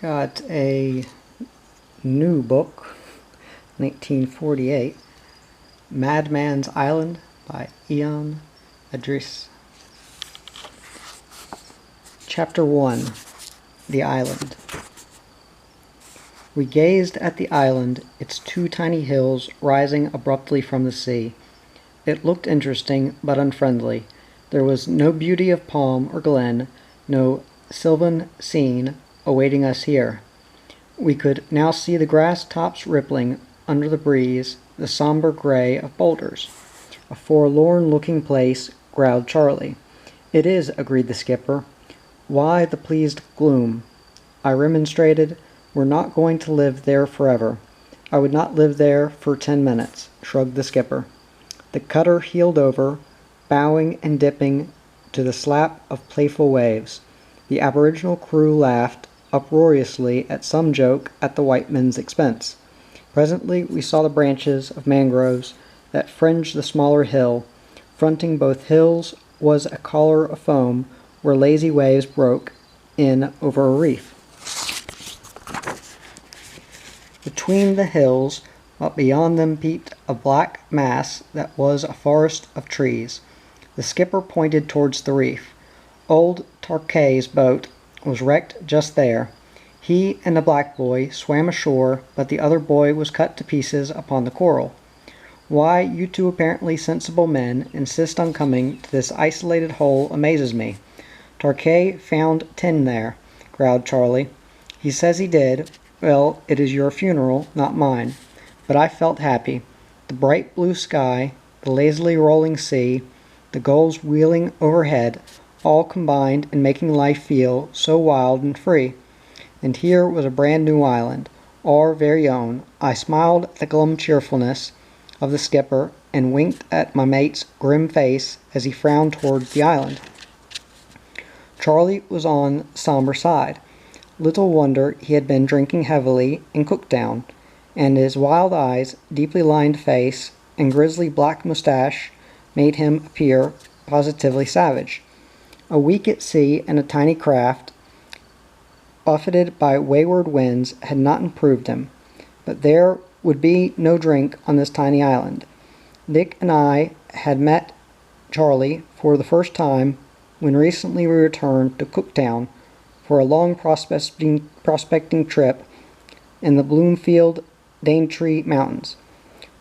Got a new book, 1948, Madman's Island by Ian Idris. Chapter 1, The Island. We gazed at the island, its two tiny hills rising abruptly from the sea. It looked interesting, but unfriendly. There was no beauty of palm or glen, no sylvan scene awaiting us here. We could now see the grass tops rippling under the breeze, the somber gray of boulders. A forlorn-looking place, growled Charlie. It is, agreed the skipper. Why the pleased gloom? I remonstrated. We're not going to live there forever. I would not live there for 10 minutes, shrugged the skipper. The cutter heeled over, bowing and dipping to the slap of playful waves. The aboriginal crew laughed uproariously at some joke at the white men's expense. Presently we saw the branches of mangroves that fringed the smaller hill. Fronting both hills was a collar of foam where lazy waves broke in over a reef. Between the hills, but beyond them peeped a black mass that was a forest of trees. The skipper pointed towards the reef. Old Tarquet's boat was wrecked just there. He and the black boy swam ashore, but the other boy was cut to pieces upon the coral. Why you two apparently sensible men insist on coming to this isolated hole amazes me. Tarquet found tin there, growled Charlie. He says he did. Well, it is your funeral, not mine. But I felt happy. The bright blue sky, the lazily rolling sea, the gulls wheeling overhead, all combined in making life feel so wild and free. And here was a brand new island, our very own. I smiled at the glum cheerfulness of the skipper and winked at my mate's grim face as he frowned toward the island. Charlie was on the somber side. Little wonder he had been drinking heavily in Cooktown, and his wild eyes, deeply lined face, and grizzly black mustache made him appear positively savage. A week at sea in a tiny craft, buffeted by wayward winds, had not improved him. But there would be no drink on this tiny island. Dick and I had met Charlie for the first time when recently we returned to Cooktown for a long prospecting trip in the Bloomfield Daintree Mountains.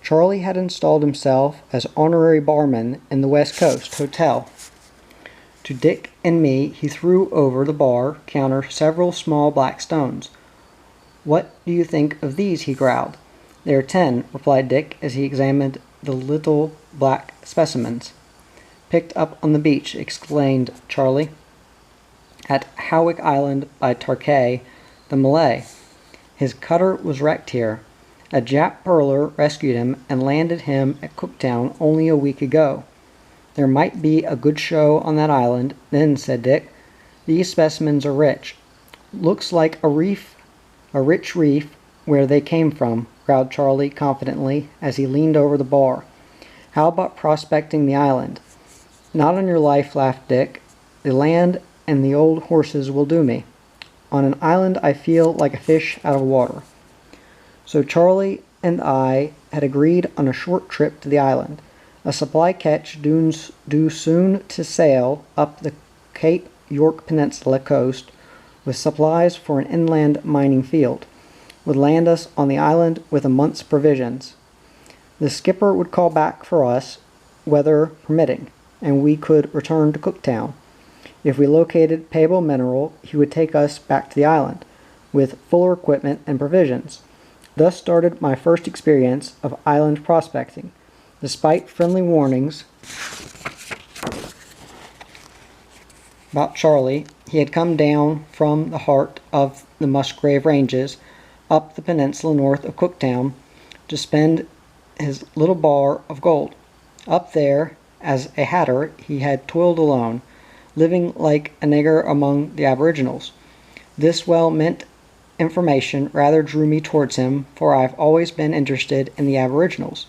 Charlie had installed himself as honorary barman in the West Coast Hotel. To Dick and me he threw over the bar counter several small black stones. "What do you think of these?" he growled. "They are tin," replied Dick as he examined the little black specimens. "Picked up on the beach," explained Charlie, "at Howick Island by Tarquet, the Malay. His cutter was wrecked here. A Jap pearler rescued him and landed him at Cooktown only a week ago. There might be a good show on that island, then," said Dick. "These specimens are rich. Looks like a rich reef where they came from," growled Charlie confidently as he leaned over the bar. "How about prospecting the island?" "Not on your life," laughed Dick. "The land and the old horses will do me. On an island I feel like a fish out of water." So Charlie and I had agreed on a short trip to the island. A supply ketch due soon to sail up the Cape York Peninsula coast with supplies for an inland mining field would land us on the island with a month's provisions. The skipper would call back for us, weather permitting, and we could return to Cooktown. If we located payable mineral, he would take us back to the island with fuller equipment and provisions. Thus started my first experience of island prospecting. Despite friendly warnings about Charlie, he had come down from the heart of the Musgrave Ranges up the peninsula north of Cooktown to spend his little bar of gold. Up there, as a hatter, he had toiled alone, living like a nigger among the aboriginals. This well-meant information rather drew me towards him, for I've always been interested in the aboriginals.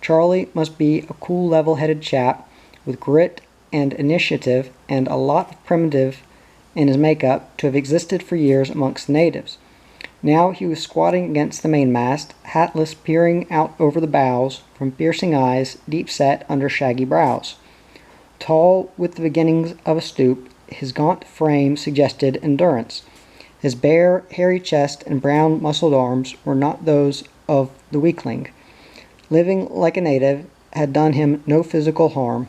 Charlie must be a cool, level-headed chap with grit and initiative and a lot of primitive and his makeup to have existed for years amongst the natives. Now he was squatting against the mainmast, hatless, peering out over the bows from piercing eyes deep set under shaggy brows. Tall, with the beginnings of a stoop, his gaunt frame suggested endurance. His bare, hairy chest and brown, muscled arms were not those of the weakling. Living like a native had done him no physical harm.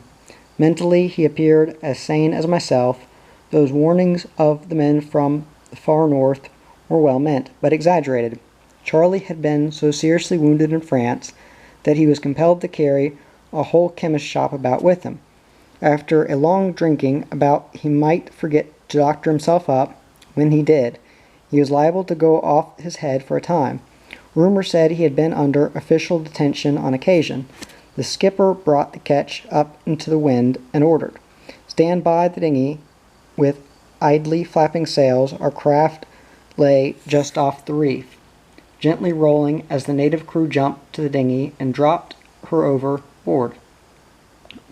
Mentally, he appeared as sane as myself. Those warnings of the men from the far north were well meant, but exaggerated. Charlie had been so seriously wounded in France that he was compelled to carry a whole chemist's shop about with him. After a long drinking about he might forget to doctor himself up. When he did, he was liable to go off his head for a time. Rumor said he had been under official detention on occasion. The skipper brought the ketch up into the wind and ordered, "Stand by the dinghy." With idly flapping sails, our craft lay just off the reef, gently rolling as the native crew jumped to the dinghy and dropped her overboard.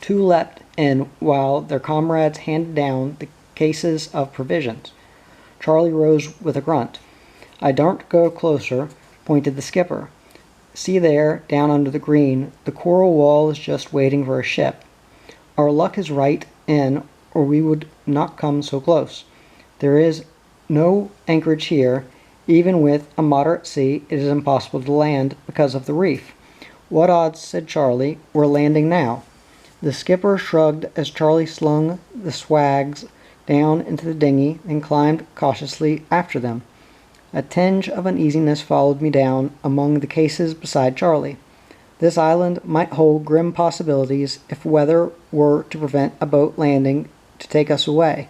Two leapt in while their comrades handed down the cases of provisions. Charlie rose with a grunt. "I daren't go closer," pointed the skipper. "See there, down under the green, the coral wall is just waiting for a ship. Our luck is right in, or we would not come so close. There is no anchorage here. Even with a moderate sea, it is impossible to land because of the reef." "What odds," said Charlie, "we're landing now?" The skipper shrugged as Charlie slung the swags down into the dinghy and climbed cautiously after them. A tinge of uneasiness followed me down among the cases beside Charlie. This island might hold grim possibilities if weather were to prevent a boat landing to take us away.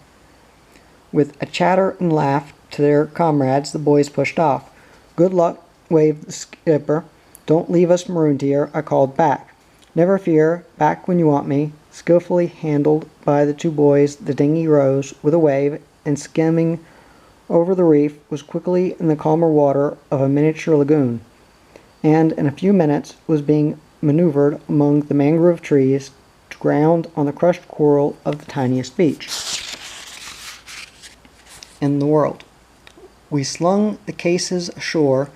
With a chatter and laugh to their comrades, the boys pushed off. "Good luck," waved the skipper. "Don't leave us marooned here," I called back. "Never fear, back when you want me." Skillfully handled by the two boys, the dinghy rose with a wave and, skimming over the reef, was quickly in the calmer water of a miniature lagoon, and in a few minutes was being maneuvered among the mangrove trees to ground on the crushed coral of the tiniest beach in the world. We slung the cases ashore,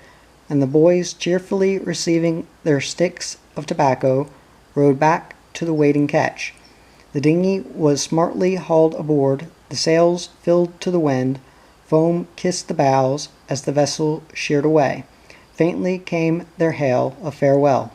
and the boys, cheerfully receiving their sticks of tobacco, rowed back to the waiting ketch. The dinghy was smartly hauled aboard, the sails filled to the wind, foam kissed the bows as the vessel sheered away. Faintly came their hail of farewell.